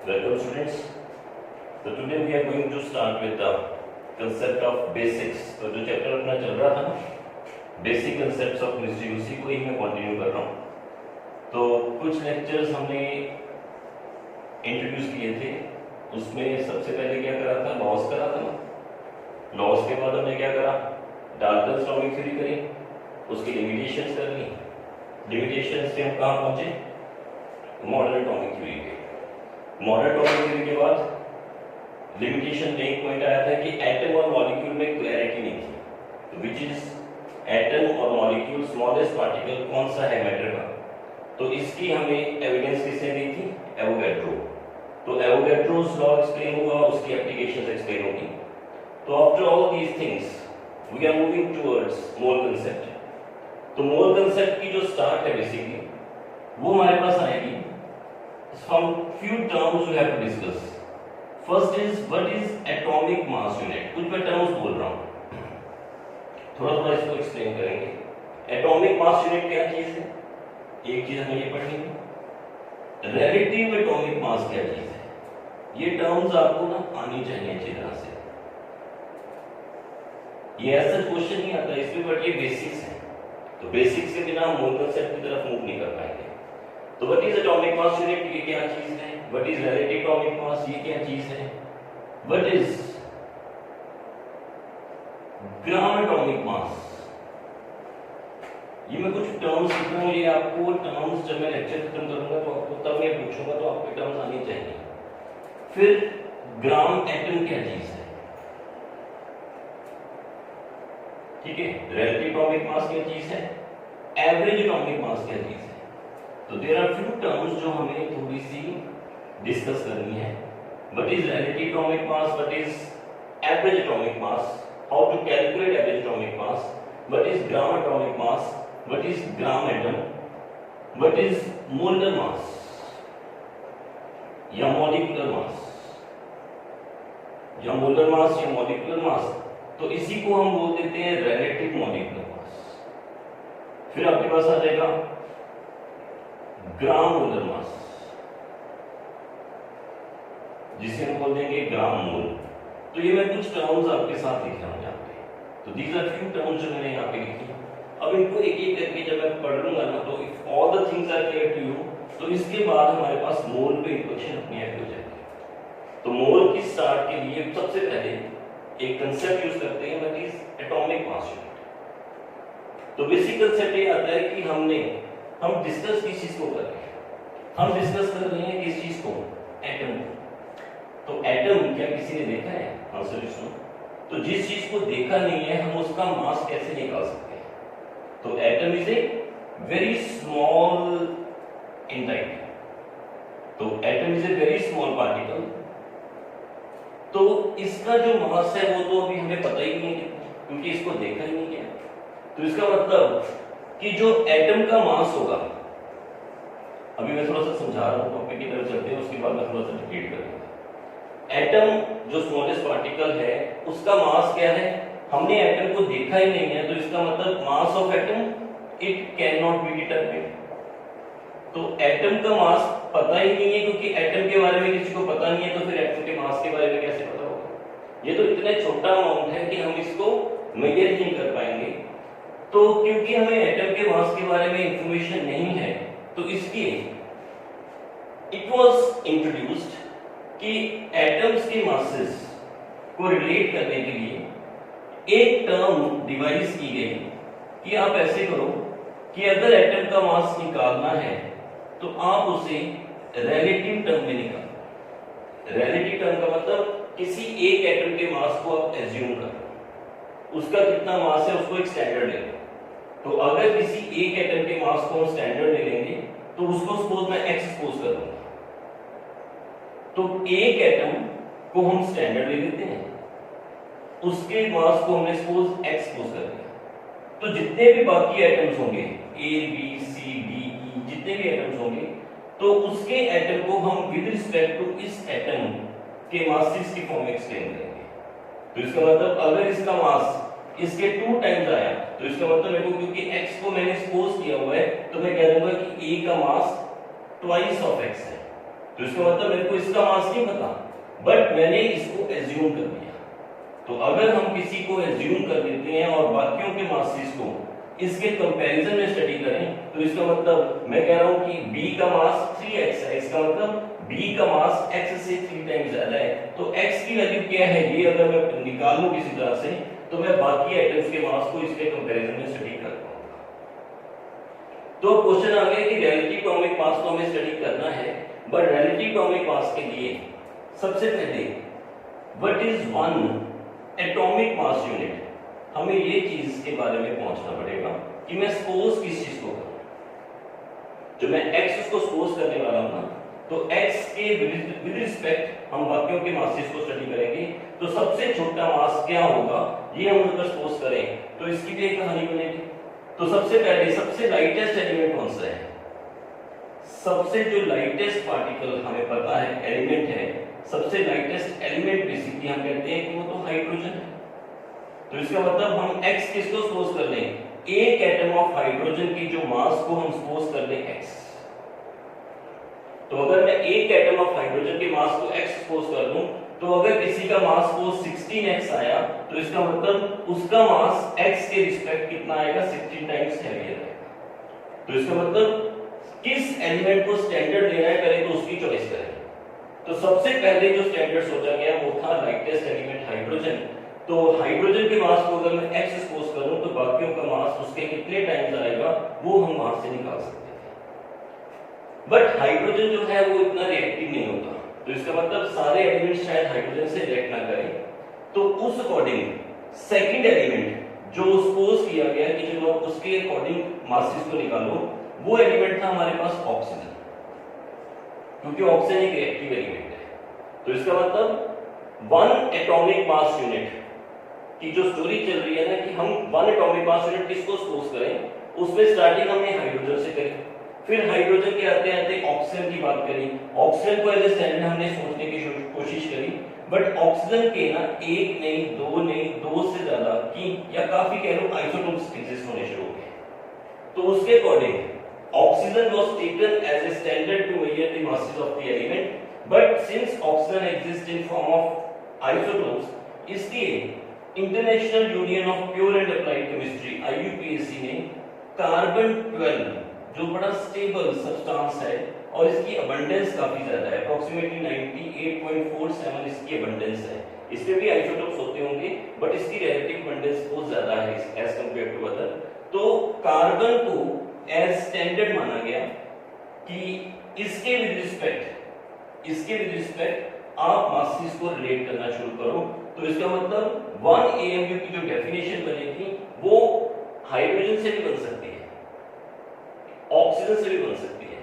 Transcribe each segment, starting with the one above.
Welcome students. So today we are going to start with the concept of basics. तो जो chapter अपना चल रहा था बेसिक कंसेप्ट्स ऑफ केमिस्ट्री उसी को ही मैं कंटिन्यू कर रहा हूँ. तो कुछ लेक्चर्स हमने इंट्रोड्यूस किए थे. उसमें सबसे पहले क्या करा था, लॉस करा था ना. लॉस के बाद हमने क्या करा, डाल्टन्स एटॉमिक थ्योरी करी, उसकी लिमिटेशंस कर ली. लिमिटेशंस से हम कहाँ पहुंचे, मॉडर्न एटॉमिक थ्योरी के. मॉडर्न एटॉमिक थ्योरी के बाद लिमिटेशन में एक पॉइंट आया था कि एटम और मॉलिक्यूल में क्लैरिटी नहीं थी. तो विच इज एटम और मॉलिक्यूल, स्मॉलेस्ट पार्टिकल कौन सा है मैटर का. तो इसकी हमें एविडेंस किसने दी थी, एवोगैड्रो. तो एवोगैड्रोस लॉ एक्सप्लेन हुआ, उसकी एप्लीकेशंस एक्सप्लेन होगी. तो after all these things we are moving towards mole concept. तो मोल कंसेप्ट की जो स्टार्ट है बेसिकली वो हमारे पास आएगी from few terms we have to discuss. First is what is atomic mass unit. कुछ मैं terms बोल रहा हूँ, थोड़ा थोड़ा इसको एक्सप्लेन करेंगे. एटॉमिक मास यूनिट क्या चीज है, एक चीज हमें ये पढ़नी है. रिलेटिव एटॉमिक मास क्या चीज है, ये टर्म्स आपको ना आनी चाहिए अच्छी तरह से. ये ऐसा क्वेश्चन नहीं आता इसमें, बट ये बेसिक्स है. तो बेसिक्स के बिना हम मोल कंसेप्ट की तरफ मूव नहीं कर पाएंगे. तो what is atomic mass unit, ये क्या चीज है. व्हाट इज रिलेटिव एटॉमिक मास, ये क्या चीज है. व्हाट इज ग्राम एटॉमिक मास. ये मैं कुछ टर्म्स लिख रहा हूं, ये आपको टर्म्स जब मैं लेक्चर खत्म करूंगा तो आपको तब मैं पूछूंगा तो आपको टर्म्स आनी चाहिए. फिर ग्राम एटम क्या चीज है, ठीक है. रिलेटिव एटॉमिक मास क्या चीज है, एवरेज एटॉमिक मास क्या चीज है. तो देयर आर फ्यू टर्म्स जो हमें थोड़ी सी डिस्कस करनी है. What is relative atomic mass, what is average atomic mass, how to calculate average atomic mass, what is gram atomic mass, what is gram atom, what is molar mass या molecular मास, या molar mass या molecular मास. तो इसी को हम बोल देते हैं रिलेटिव मॉलिक्यूलर मास. फिर आपके पास आ जाएगा ग्राम मोलर मास, जिसे हम बोल देंगे ग्राम मोल. तो ये मैं कुछ टर्म्स आपके साथ लिख रहा हूं यहाँ पे. तो दीज आर फ्यू टर्म्स जो मैंने यहाँ पे लिखी. अब इनको एक एक करके जब मैं पढ़ लूंगा ना, तो if all the things are clear to you, तो इसके बाद हमारे पास मोल पे इंट्रोडक्शन अपने आप हो जाएगी. तो मोल की स्टार्ट के लिए सबसे पहले एक कंसेप्ट यूज करते हैं, that is atomic mass unit. तो बेसिक कंसेप्ट ये आता है कि हम डिस्कस किस चीज को कर रहे हैं, हम डिस्कस कर रहे हैं किस चीज को, एटम को. तो एटम क्या किसी ने देखा है, आंसर इज नो. तो जिस चीज को देखा नहीं है हम उसका मास कैसे निकाल सकते हैं. तो atom is a very small in type. तो atom is a very small particle. तो इसका जो मास है वो तो अभी हमें पता ही नहीं है क्योंकि इसको देखा ही नहीं है. तो इसका मतलब कि जो एटम का मास होगा, अभी मैं थोड़ा सा समझा रहा हूं, टॉपिक की तरफ चलते हैं, उसके बाद मैं थोड़ा सा डिटेल करूंगा. एटम जो स्मॉलेस्ट पार्टिकल है उसका मास क्या है, हमने एटम को देखा ही नहीं है. तो इसका मतलब mass of atom it can not be determined. तो एटम का मास पता ही नहीं है क्योंकि एटम के बारे में किसी को पता नहीं है. तो फिर एटम के मास के बारे में कैसे पता होगा. ये तो इतना छोटा अमाउंट है कि हम इसको मेजर नहीं कर पाएंगे. तो क्योंकि हमें एटम के मास के बारे में इंफॉर्मेशन नहीं है, तो इसलिए इट वाज इंट्रोड्यूस्ड कि एटम्स के मासेस को रिलेट करने के लिए एक टर्म डिवाइस की गई कि आप ऐसे करो कि अगर एटम का मास निकालना है तो आप उसे रिलेटिव टर्म में निकालो. रिलेटिव टर्म का मतलब किसी एक एटम के मास को आप एज्यूम करो, उसका कितना मास है उसको एक स्टैंडर्ड ले लो. तो अगर किसी एक एटम के मास को हम स्टैंडर्ड ले लेंगे तो उसको सपोज मैं x सपोज कर लूंगा. तो एक एटम को हम स्टैंडर्ड ले लेते हैं, उसके मास को हमने सपोज x सपोज कर लिया. तो जितने भी बाकी एटम्स होंगे a b c d e, जितने भी एटम्स होंगे, तो उसके एटम को हम विद रिस्पेक्ट टू इस एटम के मासेस की फॉर्म में एक्सप्लेन करेंगे. तो इसका मतलब अगर इसका मास इसके 2 टाइम्स आया तो इसका मतलब मेरे को, क्योंकि x को मैंने सपोज किया हुआ है, तो मैं कह दूंगा कि a का मास ट्वाइस ऑफ x है. तो इसका मतलब मेरे को इसका मास नहीं पता, बट मैंने इसको एज्यूम कर लिया। तो अगर हम किसी को एज्यूम कर देते हैं और बाकियों के मासेस को इसके कंपैरिजन में स्टडी करें, तो इसका मतलब मैं कह रहा हूं कि B का मास 3x है, इसका मतलब B का मास x से 3 टाइम्स ज्यादा है। तो x की वैल्यू क्या है ये अगर मैं निकालूं किसी तरह से, तो मैं बाकी एटम्स के मास को इसके कंपैरिजन में स्टडी कर पाऊंगा। तो क्वेश्चन आ गया कि रिलेटिव एटॉमिक मास को हमें स्टडी करना है, बट रिलेटिव एटॉमिक मास के लिए सबसे पहले what is one atomic mass unit, हमें ये चीज के बारे में पहुंचना पड़ेगा कि मैं सपोज किस चीज को करूं। जो मैं x को सपोज करने वाला हूं ना, तो x के विद रिस्पेक्ट हम बाकियों के मासेस को स्टडी करेंगे। तो सबसे छोटा मास क्या होगा ये हम अगर सपोज करें तो इसकी भी एक कहानी बनेगी। तो सबसे पहले सबसे लाइटेस्ट एलिमेंट कौन सा है? सबसे जो लाइटेस्ट पार्टिकल हमें पता है एलिमेंट है, सबसे लाइटेस्ट एलिमेंट बेसिकली हम कहते हैं कि वो तो हाइड्रोजन है। तो इसका मतलब हम x किसको सपोज कर लें? एक एटम ऑफ हाइड्रोजन की जो मास को हम सपोज कर लें x। तो अगर मैं एक एटम ऑफ हाइड्रोजन के मास को x सपोज कर लूं, तो अगर किसी का मास को 16x आया तो इसका मतलब उसका मास x के रिस्पेक्ट कितना आएगा? 16 टाइम्स हैवियर आएगा। तो इसका मतलब किस एलिमेंट को स्टैंडर्ड लेना है पहले तो उसकी चॉइस करें। तो सबसे पहले जो स्टैंडर्ड सोचा गया वो था लाइटेस्ट एलिमेंट हाइड्रोजन। तो हाइड्रोजन के मास को अगर मैं x सपोज करूं तो बाकियों का मास उसके कितने टाइम्स आएगा वो हम वहां से निकाल सकते हैं। बट हाइड्रोजन जो है वो इतना रिएक्टिव नहीं होता, तो इसका मतलब सारे एलिमेंट्स शायद हाइड्रोजन से रिएक्ट ना करें। तो उस अकॉर्डिंग सेकंड एलिमेंट जो सपोज किया गया कि चलो उसके अकॉर्डिंग मासेस को निकालो, वो एलिमेंट था हमारे पास ऑक्सीजन, क्योंकि ऑक्सीजन एक रिएक्टिव एलिमेंट है। तो इसका मतलब वन एटॉमिक मास यूनिट की जो स्टोरी चल रही है ना कि हम वन एटॉमिक मास यूनिट किसको सपोज करें, उसमें स्टार्टिंग हमने हाइड्रोजन से करी, फिर हाइड्रोजन के आते आते ऑक्सीजन की बात करी। ऑक्सीजन को एज ए स्टैंडर्ड हमने सोचने की कोशिश करी, बट ऑक्सीजन के ना एक नहीं, दो नहीं, दो से ज्यादा की या काफी कह लो आइसोटोप्स एग्जिस्ट होने शुरू हो गए। तो उसके according oxygen was taken as a standard to measure the masses of the element, but since oxygen exist in form of isotopes, इसलिए International Union of Pure and Applied Chemistry IUPAC ने carbon 12 जो बड़ा stable substance है और इसकी abundance काफी ज्यादा है, अप्रोक्सीमेटली 98.47 इसकी अबंडेंस है। इसमें भी आइसोटोप्स होते होंगे बट इसकी रिलेटिव अबंडेंस बहुत ज्यादा है एज कंपेयर टू अदर। तो कार्बन को एज स्टैंडर्ड माना गया कि इसके विद रिस्पेक्ट आप मासेस को रिलेट करना शुरू करो। तो इसका मतलब 1 AMU की जो डेफिनेशन बनेगी वो हाइड्रोजन से भी बन सकती है, ऑक्सीजन से भी बन सकती है,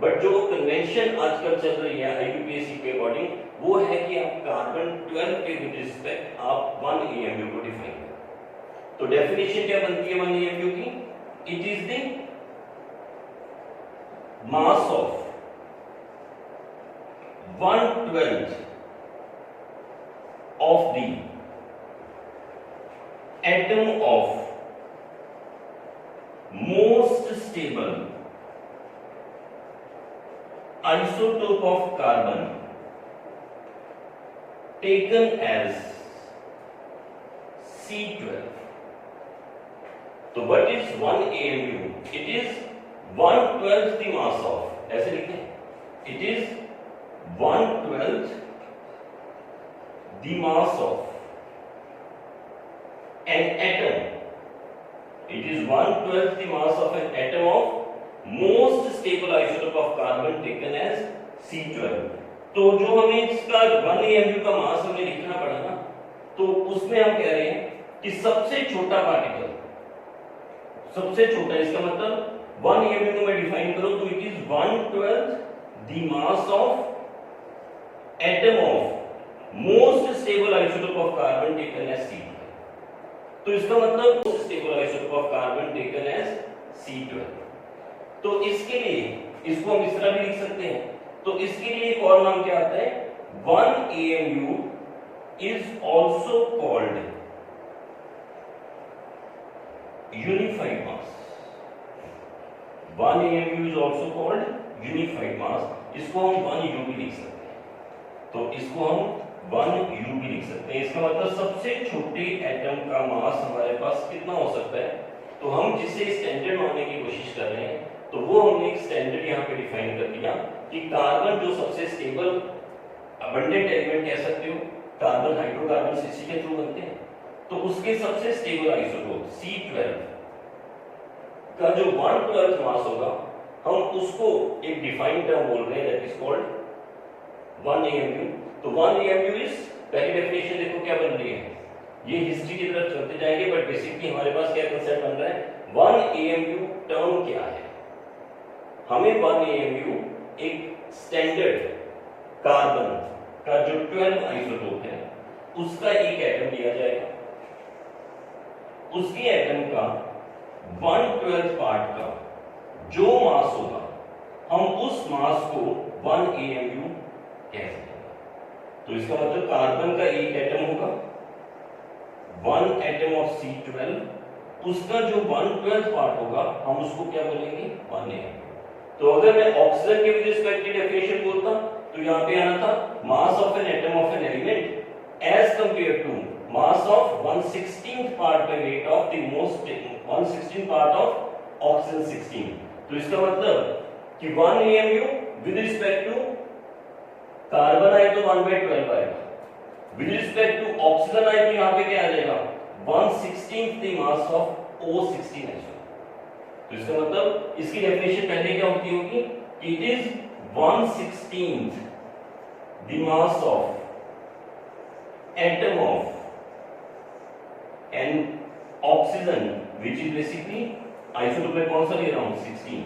बट जो कन्वेंशन आजकल चल रही है IUPAC के अकॉर्डिंग वो है कि आप कार्बन 12 के विद रिस्पेक्ट आप 1 AMU को डिफाइन करें। तो डेफिनेशन क्या बनती है 1 AMU की? It is the mass of 1/12 of the atom of most stable isotope of carbon taken as C12. तो what is 1 AMU? It is 1/12 the mass of, ऐसे लिखें, it is 1/12 the mass of an atom. It is 1/12 the mass of an atom of most stable isotope of carbon taken as C12. तो जो हमें इसका 1 AMU का मास हमें लिखना पड़ा ना, तो उसमें हम कह रहे हैं कि सबसे छोटा पार्टिकल, सबसे छोटा, इसका मतलब 1 AMU को मैं डिफाइन करूं तो it is 1/12 the mass of atom of most stable isotope of carbon taken as C12। तो इसका मतलब most stable isotope of carbon taken as C12। तो इसके लिए इसको हम इस तरह भी लिख सकते हैं। तो इसके लिए एक और नाम क्या आता है? 1 AMU is also called unified mass. 1 AMU is also called unified mass. इसको हम 1U भी लिख सकते हैं। तो इसको हम 1U भी लिख सकते हैं। इसका मतलब सबसे छोटे एटम का मास हमारे पास कितना हो सकता है। तो हम जिसे स्टैंडर्ड मानने की कोशिश कर रहे हैं तो वो हमने एक स्टैंडर्ड यहाँ पे डिफाइन कर दिया कि कार्बन जो सबसे स्टेबल अबंडेंट एलिमेंट कह सकते हो, कार्बन हाइड्रोकार्बन इसी के थ्रू बनते हैं, तो उसके सबसे स्टेबल आइसोटोप C12 का जो 1/12 मास होगा हम उसको एक डिफाइंड टर्म बोल रहे हैं, दैट इज कॉल्ड 1 AMU। तो 1 AMU इज, पहली डेफिनेशन देखो क्या बन रही है, ये हिस्ट्री की तरफ चलते जाएंगे बट बेसिकली हमारे पास क्या कांसेप्ट बन रहा है, 1 AMU टर्म क्या है। हमें 1 AMU एक स्टैंडर्ड कार्बन का जो 12 आइसोटोप है उसका एक एटम दिया जाएगा, उसके एटम का 1/12 पार्ट का जो मास होगा हम उस मास को 1 AMU कह सकते हैं। तो इसका मतलब कार्बन का एक एटम होगा 1 एटम ऑफ C12, उसका जो 1/12 पार्ट होगा हम उसको क्या बोलेंगे 1 AMU। तो अगर मैं ऑक्सीजन के विद रिस्पेक्ट टू डेफिनेशन बोलता तो यहां पे आना था mass of an atom of an element as compare to mass of 1/16 part by weight of the most 1/16 part of oxygen 16। तो इसका मतलब कि 1 AMU with respect to carbon आए तो 1/12 आएगा, विद रिस्पेक्ट टू ऑक्सीजन आए तो यहां पे क्या आ जाएगा 1/16 द मास ऑफ O16 है। तो इसका मतलब इसकी डेफिनेशन पहले क्या होती होगी, it is 1/16 the mass of atom of N oxygen which is basically isotope में कौन सा ले रहा हूं 16।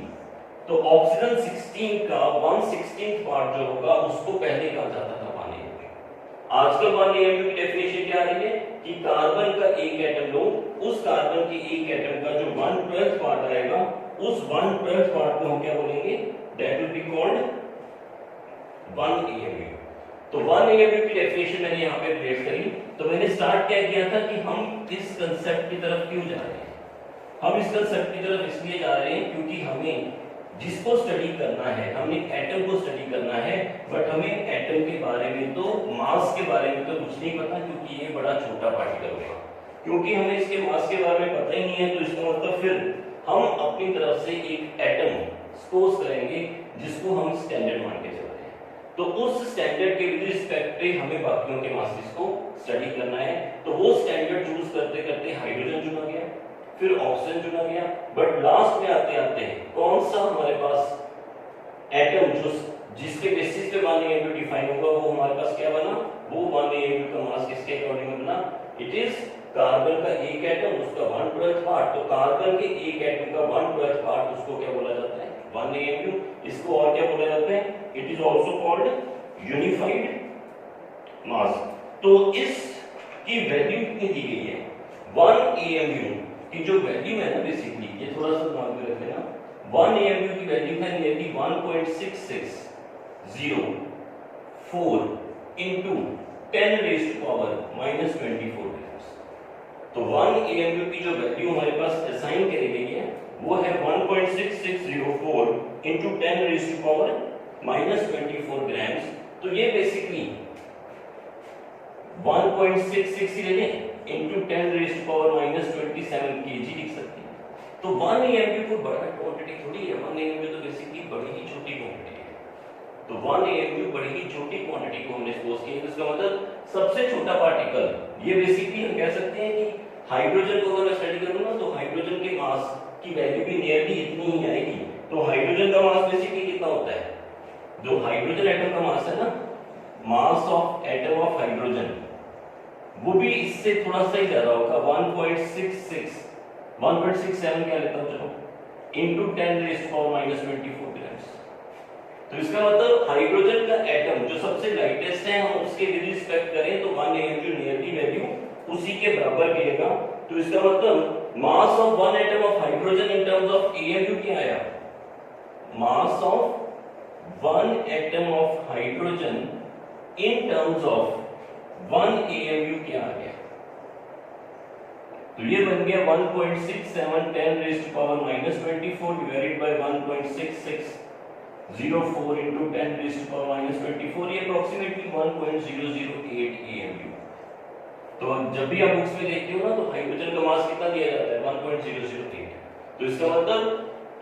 तो ऑक्सीजन 16 का 1/16 पार्ट जो होगा उसको पहले कहा जाता था 1 AMU। आजकल 1 AMU की डेफिनेशन क्या आ रही है कि कार्बन का एक एटम लो, उस कार्बन के एक एटम का जो 1/12 पार्ट आएगा उस 1/12 पार्ट को हम क्या बोलेंगे, that will be called 1 AMU। तो 1 AMU की डेफिनेशन मैंने यहाँ पे प्लेस करी। तो मैंने स्टार्ट क्या किया था कि हम इस कंसेप्ट की तरफ क्यों जा रहे हैं, हम इस कंसेप्ट की तरफ इसलिए जा रहे हैं क्योंकि हमें जिसको स्टडी करना है, हमने एटम को स्टडी करना है, बट हमें एटम के बारे में तो मास के बारे में तो कुछ नहीं पता क्योंकि ये बड़ा छोटा पार्टिकल होगा। क्योंकि हमें इसके मास के बारे में पता ही नहीं है तो इसका मतलब फिर हम अपनी तरफ से एक एटम सपोज करेंगे जिसको हम स्टैंडर्ड मान के चलते हैं। तो उस स्टैंडर्ड के विद रिस्पेक्ट पे हमें बाकियों के मासेस को स्टडी करना है। तो वो स्टैंडर्ड चूज करते करते हाइड्रोजन चुना गया, फिर ऑक्सीजन चुना गया, बट लास्ट में आते आते कौन सा हमारे पास एटम जो जिसके बेसिस पे 1 AMU डिफाइन होगा वो हमारे पास क्या बना, वो 1 AMU का मास किसके अकॉर्डिंग बना, इट इज कार्बन का एक एटम उसका 1/12 पार्ट। तो कार्बन के एक एटम का 1/12 पार्ट उसको क्या बोला जाता है 1 AMU। इसको और क्या बोला जाता है, it is also called unified mass. तो इस की वैल्यू कितनी दी गई है 1 AMU की जो वैल्यू है ना, बेसिकली ये थोड़ा सा दिमाग में रख लेना, 1 AMU की वैल्यू है nearly 1.6604 into 10 raised to power -24 grams। तो 1 AMU की जो वैल्यू हमारे पास असाइन करी गई है वो है 1.6604 into 10 raised to power -24 grams। तो ये बेसिकली 1.66 ले लें into 10 raised to power -27 kg लिख सकते हैं। तो 1 AMU को बड़ा क्वांटिटी थोड़ी है, 1 AMU तो बेसिकली बड़ी ही छोटी क्वांटिटी है। तो 1 AMU बड़ी ही छोटी क्वांटिटी को हमने सपोज किया, इसका मतलब सबसे छोटा पार्टिकल। ये बेसिकली हम कह सकते हैं कि हाइड्रोजन को अगर मैं स्टडी करूंगा तो हाइड्रोजन के मास की वैल्यू भी नियरली इतनी ही आएगी। तो हाइड्रोजन का मास बेसिकली कितना होता है, जो हाइड्रोजन एटम का मास है ना, mass of atom of hydrogen वो भी इससे थोड़ा सा ही ज्यादा होगा, 1.67 क्या लेता हूं चलो into 10 raised to power -24 grams। तो इसका मतलब हाइड्रोजन का एटम जो सबसे लाइटेस्ट है हम उसके विद रिस्पेक्ट करें तो 1 AMU नियरली वैल्यू उसी के बराबर मिलेगा। तो इसका मतलब mass of 1 atom of hydrogen in terms of AMU क्या आया, mass of 1 atom of hydrogen in terms of 1 AMU क्या आ गया, तो ये बन गया 1.67 10 raised to power -24 divided by 1.66 04 into 10 raised to power minus 24, ये approximately 1.008 AMU। तो जब भी आप बुक्स में देखते हो ना तो हाइड्रोजन का मास कितना दिया जाता है 1.008। तो इसका मतलब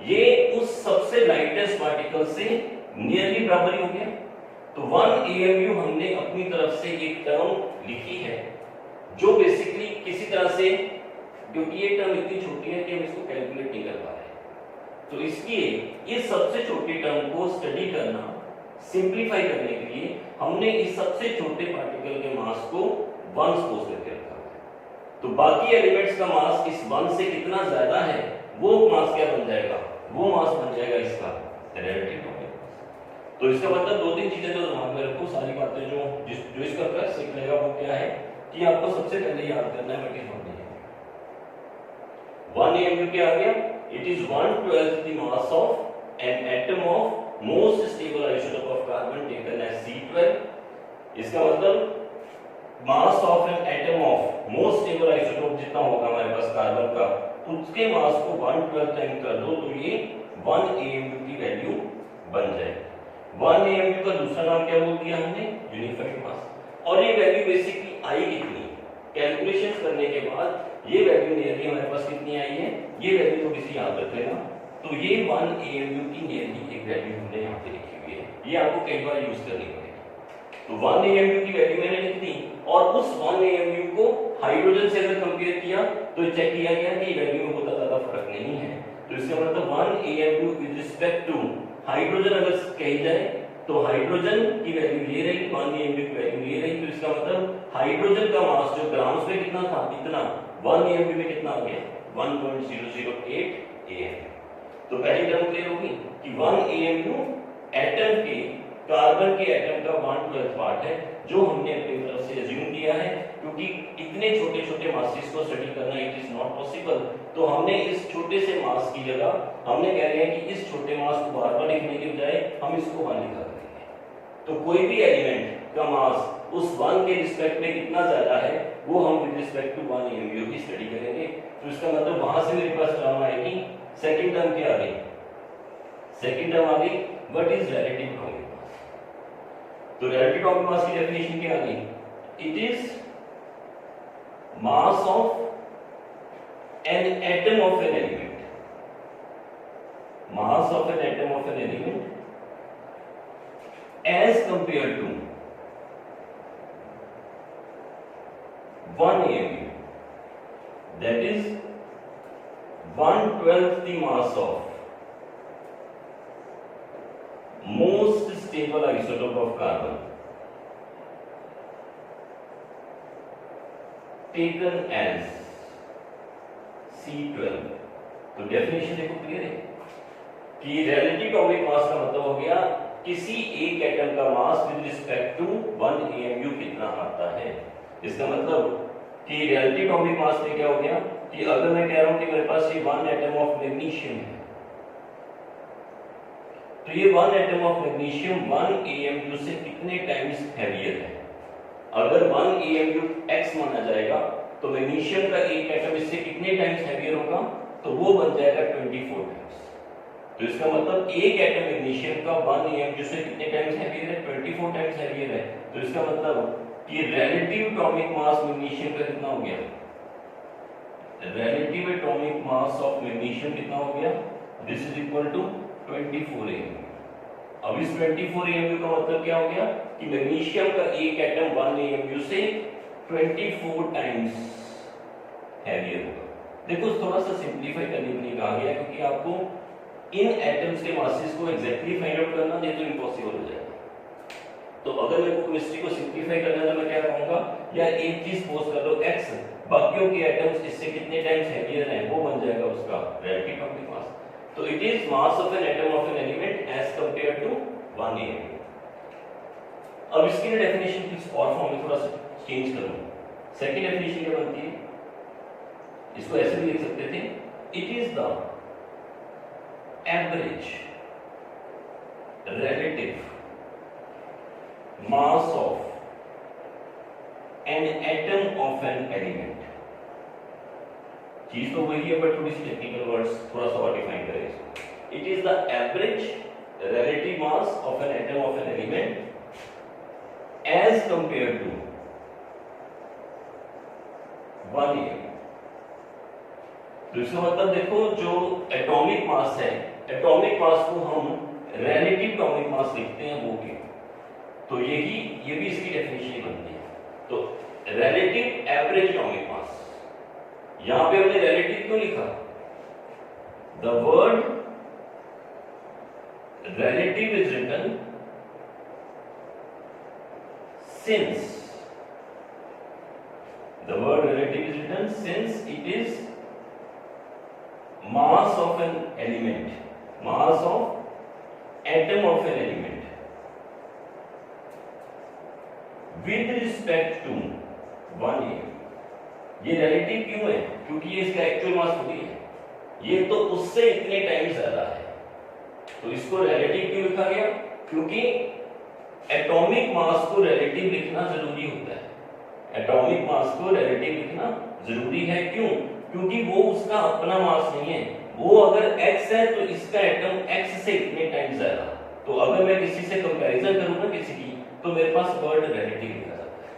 ये उस सबसे लाइटेस्ट पार्टिकल से नियरली बराबर ही हो गया। तो 1 AMU हमने अपनी तरफ से एक टर्म लिखी है जो बेसिकली किसी तरह से, क्योंकि ये टर्म इतनी छोटी है कि हम इसको कैलकुलेट नहीं कर पा रहे, तो इसलिए इस सबसे छोटी टर्म को स्टडी करना, सिंपलीफाई करने के लिए हमने इस सबसे छोटे पार्टिकल के मास को 1 सपोज करके रखा है। तो बाकी एलिमेंट्स का मास इस 1 से कितना ज्यादा है वो मास क्या बन जाएगा, वो मास बन जाएगा इसका रिलेटिव टॉपिक मास। तो इसका मतलब दो तीन चीजें जो दिमाग में रखो, सारी बातें जो इसका प्लस सीख लेगा वो क्या है कि आपको सबसे पहले याद करना है व्हाट इज 1 AMU क्या आ गया, it is 1/12 the mass of an atom of most stable isotope of carbon taken as C12। इसका मतलब mass of an atom of most stable isotope जितना होगा हमारे पास कार्बन का, उसके मास को 1/12 टाइम कर दो तो ये 1 AMU की वैल्यू बन जाएगी। 1 AMU का दूसरा नाम क्या बोल दिया हमने, यूनिफाइड मास। और ये वैल्यू बेसिकली आई कितनी, कैलकुलेशंस करने के बाद ये वैल्यू नियरली हमारे पास कितनी आई है, ये वैल्यू थोड़ी सी याद रख लेना। तो ये 1 AMU की नियरली एक वैल्यू हमने यहाँ पे लिखी हुई है, ये आपको कई बार यूज करनी पड़ेगी। तो 1 AMU की वैल्यू मैंने लिख दी और उस 1 AMU को हाइड्रोजन से अगर कंपेयर किया तो चेक किया गया कि वैल्यू में बहुत ज्यादा फर्क नहीं है। तो इसका मतलब 1 AMU with respect to hydrogen अगर कही जाए तो हाइड्रोजन की वैल्यू ये रही, 1 AMU की वैल्यू ये रही। तो इसका मतलब हाइड्रोजन का मास जो ग्राम्स में कितना था, इतना 1 AMU में कितना आ गया 1.008 AMU। तो पहली टर्म क्लियर होगी कि 1 AMU एटम के, कार्बन के एटम का 1/12 पार्ट है, जो हमने अपनी तरफ से अज्यूम किया है, क्योंकि इतने छोटे छोटे मासेस को स्टडी करना इट इज नॉट पॉसिबल। तो हमने इस छोटे से मास की जगह हमने कह रहे हैं कि इस छोटे मास को बार बार लिखने के बजाय हम इसको 1 लिखा करेंगे। तो कोई भी एलिमेंट का मास उस 1 के रिस्पेक्ट में कितना ज्यादा है वो हम विद रिस्पेक्ट टू 1 AMU की स्टडी करेंगे। तो इसका मतलब वहां से मेरे पास टर्म आएगी, सेकंड टर्म क्या आ गई, सेकंड टर्म आ गई what is relative atomic mass. तो रिलेटिव एटॉमिक मास की डेफिनेशन क्या आ गई, it is mass of an atom of an element, mass of an atom of an element as compared to 1 AMU, that is 1/12 the mass of most stable isotope of carbon taken as C12। तो definition देखो clear है कि relative atomic मास का मतलब हो गया किसी एक एटम का mass with respect to 1 AMU कितना आता है। इसका मतलब कि रिलेटिव एटॉमिक मास में क्या हो गया कि अगर मैं कह रहा हूं कि मेरे पास ये 1 एटम ऑफ मैग्नीशियम है, तो ये 1 एटम ऑफ मैग्नीशियम 1 AMU से कितने टाइम्स हैवियर है। अगर 1 AMU x माना जाएगा तो मैग्नीशियम का एक एटम इससे कितने टाइम्स हैवियर होगा, तो वो बन जाएगा 24 टाइम्स। तो इसका मतलब एक एटम मैग्नीशियम का 1 AMU से कितने टाइम्स हैवियर है, 24 टाइम्स हैवियर है। तो इसका मतलब कि रिलेटिव एटॉमिक मास मैग्नीशियम का कितना हो गया, relative atomic mass of magnesium कितना हो गया, this is equal to 24 AMU। अब इस 24 AMU का मतलब क्या हो गया कि मैग्नीशियम का एक एटम 1 AMU से 24 टाइम्स हैवियर होगा। देखो थोड़ा सा सिंपलीफाई करने के लिए कहा गया क्योंकि आपको इन एटम्स के मासेस को एग्जैक्टली फाइंड आउट करना ये तो इम्पॉसिबल हो जाएगा। तो अगर मेरे को केमिस्ट्री को सिंपलीफाई करना है तो मैं क्या कहूंगा, या एक चीज पोज कर लो x, बाकियों के एटम्स इससे कितने टाइम्स हैवियर हैं, वो बन जाएगा उसका रिलेटिव एटॉमिक मास। तो it is mass of an atom of an element as compared to 1 AMU। अब इसकी डेफिनेशन कुछ और फॉर्म में थोड़ा सा चेंज करूं। सेकंड डेफिनेशन क्या बनती है, इसको ऐसे भी लिख सकते थे, it is the average relative mass of an atom of an element। चीज तो वही है बट थोड़ी सी टेक्निकल वर्ड्स थोड़ा सा और डिफाइन करें इसको। It is the average relative mass of an atom of an element as compared to 1 am। तो इसका मतलब देखो जो एटॉमिक मास है, एटॉमिक मास को हम रिलेटिव एटॉमिक मास लिखते हैं वो क्यों, तो ये भी इसकी डेफिनेशन बनती है। तो रिलेटिव एवरेज एटॉमिक मास, यहां पे हमने रिलेटिव क्यों लिखा, the word relative is written since the word relative is written since it is mass of an element, mass of atom of an element with respect to 1 am। ये relative क्यों है, क्योंकि ये इसका एक्चुअल मास थोड़ी है, ये तो उससे इतने टाइम ज्यादा है। तो इसको रिलेटिव क्यों लिखा गया, क्योंकि एटॉमिक मास को रिलेटिव लिखना जरूरी होता है। एटॉमिक मास को रिलेटिव लिखना जरूरी है, क्यों, क्योंकि वो उसका अपना मास नहीं है। वो अगर x है तो इसका एटम x से इतने टाइम ज्यादा। तो अगर मैं किसी से कंपैरिजन करूं ना किसी की, तो मेरे पास वर्ड रिलेटिव लिखा जाता है।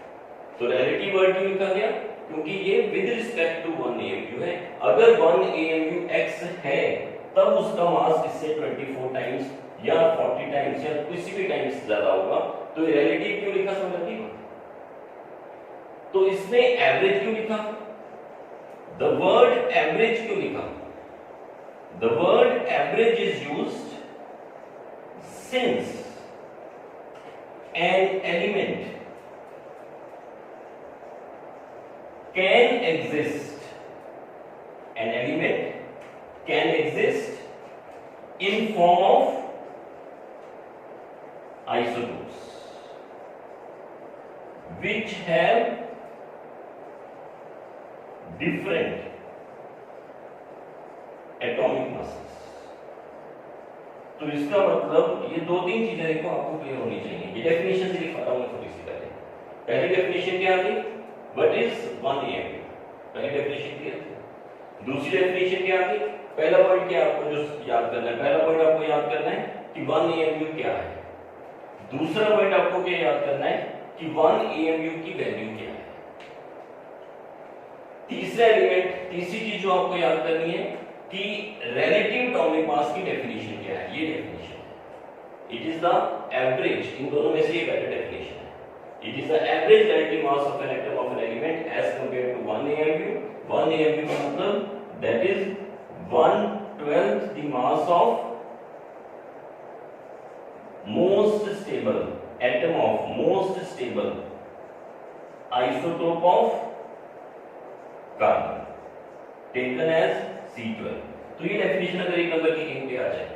तो रिलेटिव वर्ड क्यों लिखा गया, क्योंकि ये विद रिस्पेक्ट टू 1 AMU है। अगर 1 AMU x है तब उसका मास इससे 24 टाइम्स या 40 टाइम्स या किसी भी टाइम्स ज्यादा होगा। तो रिलेटिव क्यों लिखा समझ आती है। तो इसने एवरेज क्यों लिखा, द वर्ड एवरेज क्यों लिखा, the word average is used since an element can exist, an element can exist in form of isotopes which have different atomic masses। तो इसका मतलब ये दो तीन चीजें देखो आपको क्लियर होनी चाहिए। ये डेफिनेशन से लिखा रहा हूं थोड़ी सी पहली डेफिनेशन क्या थी, व्हाट इज 1 AMU, पहली डेफिनेशन क्लियर थी। दूसरी डेफिनेशन क्या थी, पहला पॉइंट क्या आपको जो याद करना है, पहला पॉइंट आपको याद करना है कि 1 AMU क्या है। दूसरा पॉइंट आपको क्या याद करना है कि 1 AMU की वैल्यू क्या है। तीसरा एलिमेंट, तीसरी चीज जो आपको याद करनी है कि रिलेटिव एटॉमिक मास की डेफिनेशन क्या है। ये डेफिनेशन है, इट इज द एवरेज, इन दोनों में से ये बेटर डेफिनेशन है। It is the average relative mass of an atom of an element as compared to 1 AMU। 1 AMU का मतलब that is 1/12 the mass of most stable atom of most stable isotope of carbon taken as C12। तो ये definition अगर एक number की कहीं पे आ जाए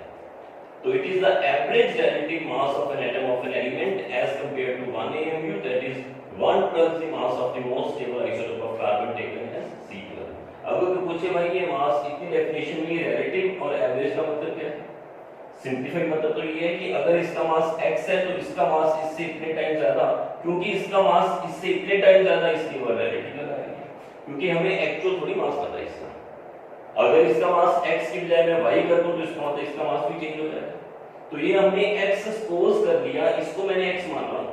तो it is the average relative mass of an atom of an element as compared to 1 AMU, that is 1/12 the mass of the most stable isotope of carbon taken as C12। अगर कोई पूछे भाई ये मास इतनी डेफिनेशन में relative और average का मतलब क्या है, सिंपलीफाइड मतलब तो ये है कि अगर इसका मास x है तो इसका मास इससे इतने टाइम ज्यादा, क्योंकि इसका मास इससे इतने टाइम ज्यादा इसलिए वो रिलेटिव लगाएंगे, क्योंकि हमें एक्चुअल थोड़ी मास पता है इसका। अगर इसका मास x की बजाय मैं y कर दूं तो इसका मतलब इसका मास भी चेंज हो जाएगा। तो ये हमने x सपोज कर लिया, इसको मैंने x मान रहा हूं।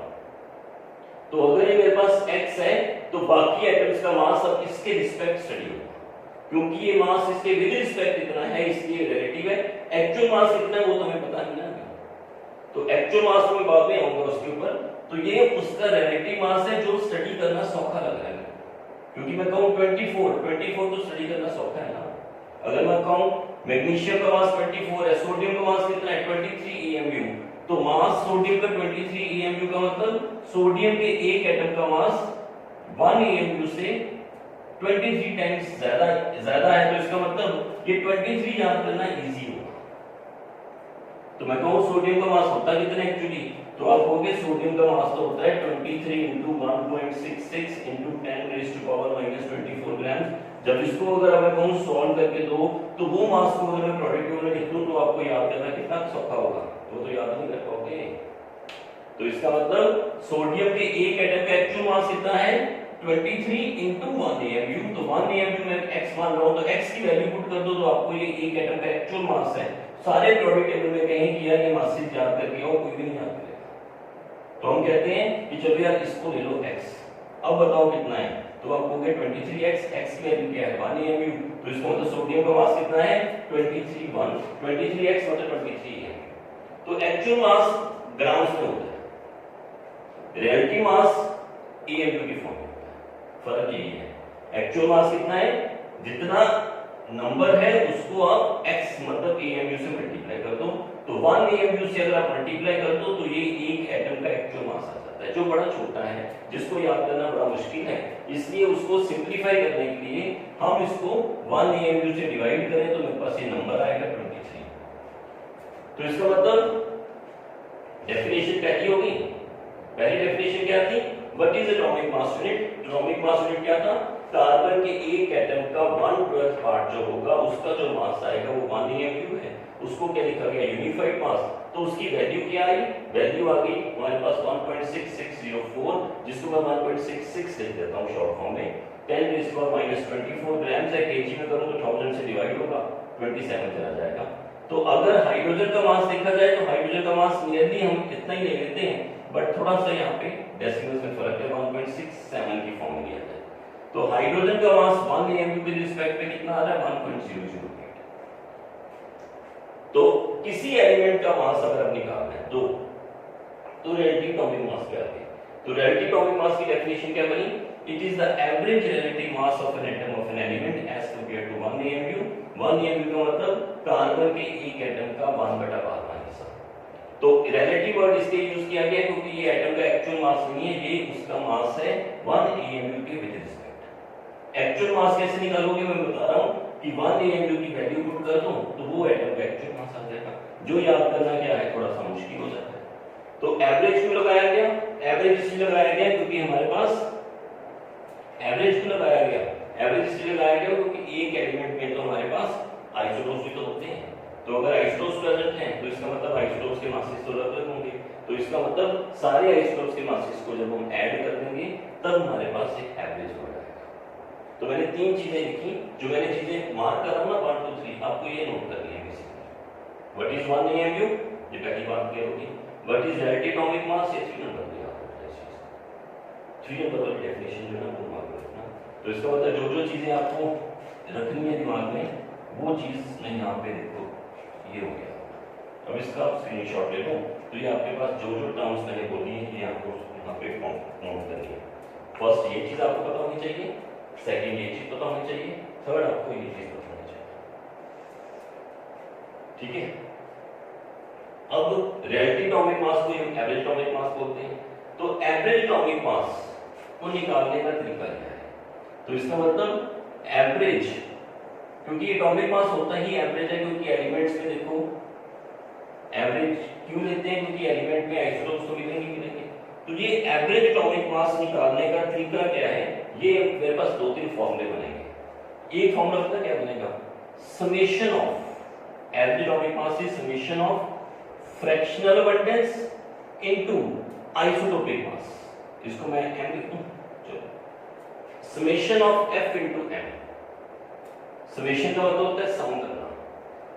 तो अगर ये मेरे पास x है तो बाकी एटम्स का मास अब इसके रिस्पेक्ट स्टडी होगा, क्योंकि ये मास इसके विद रिस्पेक्ट इतना है इसलिए रिलेटिव है। एक्चुअल मास कितना है वो तो हमें पता नहीं ना, तो एक्चुअल मास तो मैं बाद में आऊंगा उसके ऊपर। तो ये उसका रिलेटिव मास है जो स्टडी करना सौखा लग रहा है, क्योंकि मैं कहूं 24 तो स्टडी करना सौखा है ना। अगर मैं कहूं मैग्नीशियम का मास 24 है, सोडियम का मास कितना है 23 AMU, तो मास सोडियम का 23 AMU का मतलब सोडियम के एक एटम का मास 1 AMU से 23 टाइम्स ज्यादा है। तो इसका मतलब ये 23 याद करना इजी होगा। तो मैं कहूं सोडियम का मास होता कितना है एक्चुअली, तो आप कहोगे सोडियम का मास तो होता है 23 × 1.66 × 10⁻⁻24 ग्राम। जब इसको अगर मैं कहूं सॉल्व करके दो तो वो मास को अगर मैं प्रोडक्ट में लिख दूं तो आपको याद करना कितना सौखा होगा, वो तो याद नहीं कर पाओगे। तो इसका मतलब सोडियम के एक एटम का एक्चुअल मास कितना है 23 × 1 AMU। तो 1 AMU में x मान रहा हूं तो x की वैल्यू पुट कर दो तो आपको ये एक एटम का एक्चुअल मास है सारे प्रोडक्ट टेबल में कहीं कि यार ये मासेस याद करके आओ, कोई भी नहीं याद करेगा। तो हम कहते हैं कि चलो यार इसको ले लो x, अब बताओ कितना है, तो आप कहोगे 23x, x की वैल्यू क्या है 1 AMU, तो इसका मतलब सोडियम का मास कितना है 23x मतलब 23 है। तो एक्चुअल मास ग्राम्स में होता है, रियलिटी मास AMU की फॉर्म में होता है, फर्क यही है। एक्चुअल मास कितना है, जितना नंबर है उसको आप x मतलब AMU से मल्टीप्लाई कर दो, तो 1 AMU से अगर आप मल्टीप्लाई कर दो तो ये एक एटम का एक्चुअल मास आ जाता है, जो बड़ा छोटा है, जिसको याद करना बड़ा मुश्किल है। इसलिए उसको सिंपलीफाई करने के लिए हम इसको 1 AMU से डिवाइड करें तो मेरे पास ये नंबर आएगा 23। तो इसका मतलब डेफिनेशन कैसी होगी, पहली डेफिनेशन क्या थी, what is atomic mass unit. Atomic mass unit क्या था, कार्बन के एक एटम का 1/12 पार्ट जो होगा उसका जो मास आएगा वो 1 AMU है, उसको क्या लिखा गया यूनिफाइड मास। तो उसकी वैल्यू क्या आई, वैल्यू आ गई हमारे पास 1.6604, जिसको मैं 1.66 लिख देता हूं शॉर्ट फॉर्म में, 10⁻⁻24 ग्राम है, केजी में करूं तो 1000 से डिवाइड होगा 27 चला जाएगा। तो अगर हाइड्रोजन का मास देखा जाए तो हाइड्रोजन का मास नियरली हम इतना ही ले लेते हैं, बट थोड़ा सा यहाँ पे डेसिमल्स में फर्क है, 1.67 की फॉर्म में लिया जाए। तो हाइड्रोजन का मास 1 AMU के रिस्पेक्ट पे कितना आ रहा है 1.008। तो किसी एलिमेंट का मास अगर आप निकालना है तो रिलेटिव एटॉमिक मास पे आते हैं। तो रिलेटिव एटॉमिक मास की डेफिनेशन क्या बनी, it is the average relative mass of an atom of an element as compared to 1 AMU। 1 AMU का मतलब कार्बन के एक एटम का 1/12 हिस्सा। तो रिलेटिव वर्ड इसलिए यूज किया गया क्योंकि ये एटम का एक्चुअल मास नहीं है, ये उसका मास है 1 AMU के विद रिस्पेक्ट। एक्चुअल मास कैसे निकालोगे, मैं बता रहा हूं कि 1 AMU की वैल्यू पुट कर दूं तो वो एटम का एक्चुअल मास आ जाएगा। जो याद करना क्या है थोड़ा सा मुश्किल हो जाता है। तो एवरेज क्यों लगाया गया, एवरेज इसलिए लगाया गया क्योंकि हमारे पास एवरेज क्यों लगाया गया, एवरेज इसलिए लगाया गया क्योंकि एक एलिमेंट में तो हमारे पास आइसोटोप्स भी तो होते हैं। तो अगर आइसोटोप्स प्रेजेंट हैं तो इसका मतलब आइसोटोप्स के मासेस तो अलग होंगे, तो इसका मतलब सारे आइसोटोप्स के मासेस को जब हम ऐड कर देंगे तब हमारे पास एक एवरेज हो जाएगा। तो मैंने तीन चीजें लिखी, जो मैंने चीजें मार्क कर रहा हूं ना 1 2 3, आपको ये नोट करनी है बेसिकली। व्हाट इज 1 AMU, ये पहली बात क्लियर होगी। व्हाट इज रिलेटिव एटॉमिक मास, ये 3 नंबर पे आता है इस चीज। 3 नंबर वाली डेफिनेशन जो है वो मार्क रखना। तो इसका मतलब जो चीजें आपको रखनी है दिमाग में वो चीज मैं यहाँ पे देखो ये हो गया। अब इसका आप स्क्रीनशॉट ले लो, तो ये आपके पास जो टर्म्स मैंने बोली है ये आपको यहाँ पे नोट करनी है। फर्स्ट ये चीज आपको पता होनी चाहिए, सेकंड ये चीज पता होनी चाहिए, थर्ड आपको ये चीज पता होनी चाहिए। ठीक है, अब रिलेटिव एटॉमिक मास को हम एवरेज एटॉमिक मास बोलते हैं। तो एवरेज एटॉमिक मास को निकालने का तरीका क्या है, तो इसका मतलब एवरेज, क्योंकि एटॉमिक मास होता ही एवरेज है, क्योंकि एलिमेंट्स में देखो एवरेज क्यों लेते हैं, क्योंकि एलिमेंट में आइसोटोप्स तो मिलेंगे। तो ये एवरेज एटॉमिक मास निकालने का तरीका क्या है, ये मेरे पास 2-3 फॉर्मूले बनेंगे। एक फॉर्मूला पता क्या बनेगा, summation of average atomic mass is summation of fractional abundance into isotopic mass. इसको मैं m लिख दूं, चलो summation of f into m। Summation का मतलब होता है सम करना,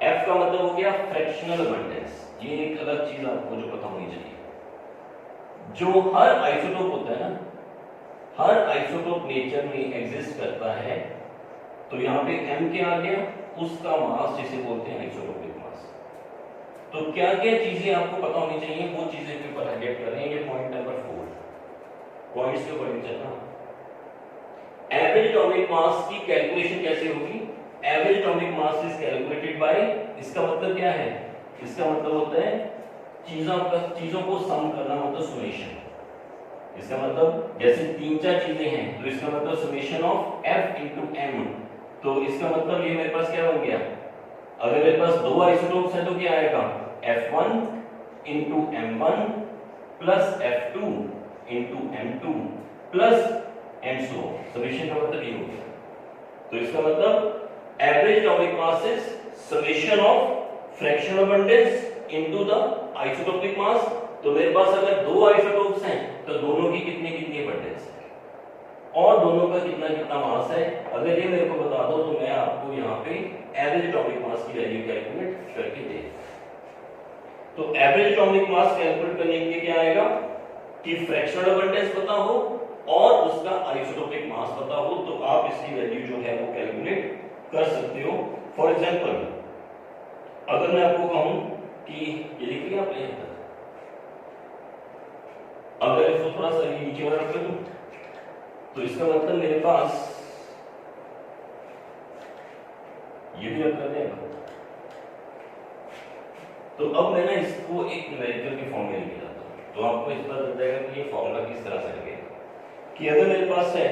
f का मतलब हो गया फ्रैक्शनल अबंडेंस। ये एक अलग चीज आपको जो पता होनी चाहिए, जो हर आइसोटोप होता है ना, हर आइसोटोप नेचर में एग्जिस्ट करता है, तो यहाँ पे m क्या आ गया, उसका मास जिसे बोलते हैं आइसोटोपिक मास। तो क्या क्या चीजें आपको पता होनी चाहिए वो चीजें के ऊपर हाईलाइट कर रहे हैं, ये पॉइंट नंबर 4, पॉइंट्स के ऊपर चलना। एवरेज एटॉमिक मास की कैलकुलेशन कैसे होगी, average atomic mass is calculated by, इसका मतलब क्या है, इसका मतलब होता है चीजों को सम करना, मतलब समेशन। इसका मतलब जैसे 3-4 चीजें हैं तो इसका मतलब summation of f into m। तो इसका मतलब ये मेरे पास क्या बन गया, अगर मेरे पास 2 आइसोटोप्स हैं तो क्या आएगा, f1 into m1 plus f2 into m2 plus and so on. Summation का मतलब ये हो गया। तो इसका मतलब average atomic mass is summation of fractional abundance into the isotopic mass. तो मेरे पास अगर 2 आइसोटोप्स हैं तो दोनों की कितनी कितनी अबंडेंस है और दोनों का कितना कितना मास है, अगर ये मेरे को बता दो तो मैं आपको यहाँ पे एवरेज एटॉमिक मास की वैल्यू कैलकुलेट करके दे। तो एवरेज एटॉमिक मास कैलकुलेट करने के लिए क्या आएगा कि फ्रैक्शनल अबंडेंस पता हो और उसका आइसोटोपिक मास पता हो, तो आप इसकी वैल्यू जो है वो कैलकुलेट कर सकते हो। फॉर एग्जांपल अगर मैं आपको कहूं कि ये लिख लिया आपने, अगर इसको थोड़ा सा नीचे वाला रख दूं तो इसका मतलब मेरे पास ये भी रख लेते हैं। तो अब मैं ना इसको एक न्यूमेरिकल के फॉर्म में लेके जाता हूं, तो आपको इस बात लग जाएगा कि ये फॉर्मूला किस तरह से लगेगा। कि अगर मेरे पास है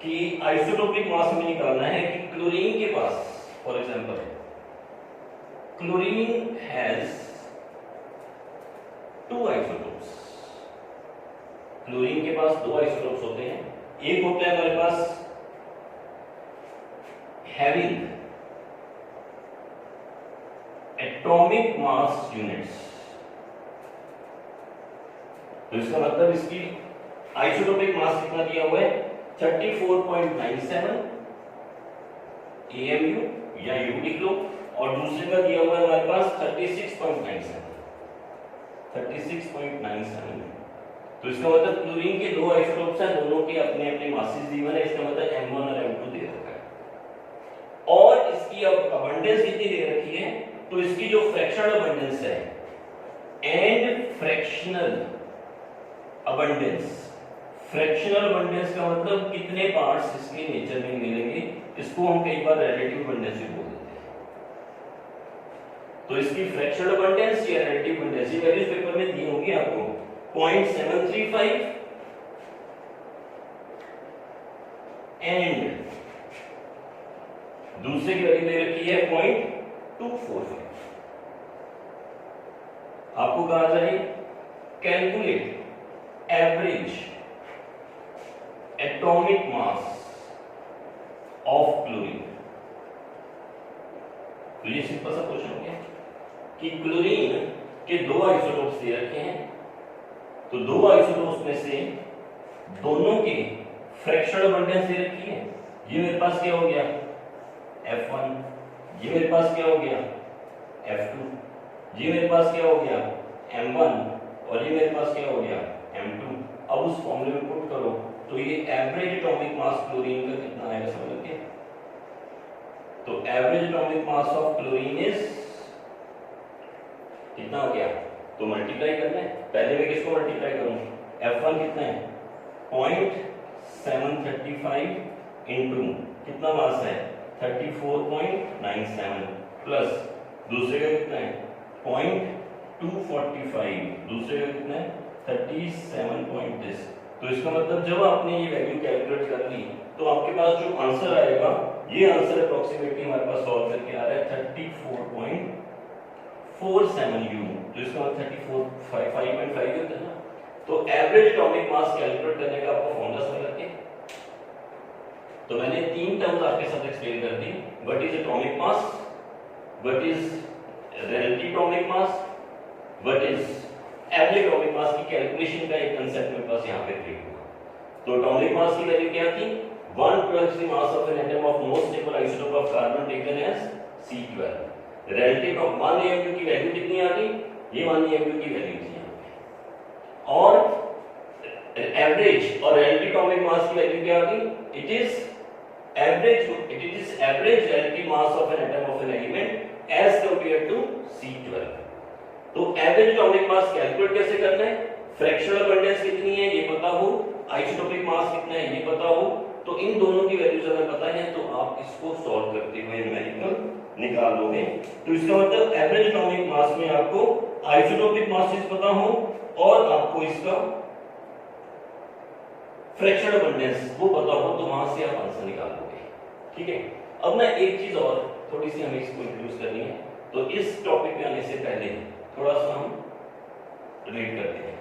कि आइसोटोपिक मास में निकालना है कि क्लोरीन के पास, for example chlorine has 2 isotopes, chlorine के पास 2 आइसोटोप्स होते हैं। एक होता है हमारे पास हैविंग एटॉमिक मास यूनिट्स, तो इसका मतलब इसकी आइसोटोपिक मास कितना दिया हुआ है 34.97 AMU या U लिख लो, और दूसरे का दिया हुआ है हमारे पास 36.97। तो इसका मतलब क्लोरीन के 2 आइसोटोप्स हैं, दोनों के अपने अपने मासेस दिए हैं, इसका मतलब M1 और M2 दे रखा है। और इसकी अब अबंडेंस कितनी दे रखी है, तो इसकी जो फ्रैक्शनल अबंडेंस है and fractional abundance, fractional abundance का मतलब कितने पार्ट्स इसके नेचर में मिलेंगे, इसको हम कई बार रिलेटिव अबंडेंस भी बोल देते हैं। तो इसकी फ्रैक्शनल अबंडेंस या रिलेटिव अबंडेंस ये वैल्यूज पेपर में दी होंगी आपको 0.735 एंड दूसरे की वैल्यू दे रखी है 0.245। आपको कहा जाए calculate average atomic mass of chlorine, तो ये सिंपल सा क्वेश्चन हो गया कि क्लोरीन के 2 आइसोटोप्स दे रखे हैं, तो 2 आइसोटोप्स में से दोनों के फ्रैक्शनल अबंडेंस दे रखी है। ये मेरे पास क्या हो गया F1, ये मेरे पास क्या हो गया F2, ये मेरे पास क्या हो गया M1 और ये मेरे पास क्या हो गया M2। अब उस फॉर्मूले में पुट करो तो ये एवरेज एटॉमिक मास क्लोरीन का कितना आएगा समझ गए। तो average atomic mass of chlorine is कितना हो गया, तो मल्टीप्लाई करना है। पहले मैं किसको मल्टीप्लाई करूं, F1 कितना है 0.735 इनटू कितना मास है 34.97 प्लस दूसरे का कितना है 0.245, दूसरे का कितना है 37.10। तो इसका मतलब जब आपने ये वैल्यू कैलकुलेट कर ली तो आपके पास जो आंसर आएगा, ये आंसर अप्रोक्सीमेटली हमारे पास सॉल्व करके आ रहा है 34.47 U, तो इसका मतलब 34.5 होता है ना। तो एवरेज एटॉमिक मास कैलकुलेट करने का आपको फॉर्मूला समझ रखे, तो मैंने 3 टर्म्स आपके साथ एक्सप्लेन कर दी, what is atomic mass, what is relative atomic mass, what is average atomic mass की कैलकुलेशन का एक कांसेप्ट मेरे पास यहां पे क्लियर हुआ। तो एटॉमिक मास की वैल्यू क्या थी 1/12 the mass of an atom of most stable isotope of carbon taken as C12। Relative of 1 AMU की वैल्यू कितनी आ गई, ये 1 AMU की वैल्यू थी यहां पे, और एवरेज और रिलेटिव एटॉमिक मास की वैल्यू क्या आ गई, it is average relative mass of an atom of an element as compared to C12। तो एवरेज एटॉमिक मास कैलकुलेट कैसे करना है, फ्रैक्शनल अबंडेंस कितनी है ये पता हो, आइसोटोपिक मास कितना है ये पता हो, तो इन दोनों की वैल्यूज अगर पता है तो आप इसको सॉल्व करते हुए न्यूमेरिकल निकाल लोगे। तो इसका मतलब एवरेज एटॉमिक मास में आपको आइसोटोपिक मासेस पता हो और आपको इसका फ्रैक्शनल अबंडेंस वो पता हो, तो वहां से आप आंसर निकाल लोगे। ठीक है, अब ना एक चीज और थोड़ी सी हमें इसको इंट्रोड्यूस करनी है, तो इस टॉपिक पे आने से पहले थोड़ा सा हम रीड करते हैं।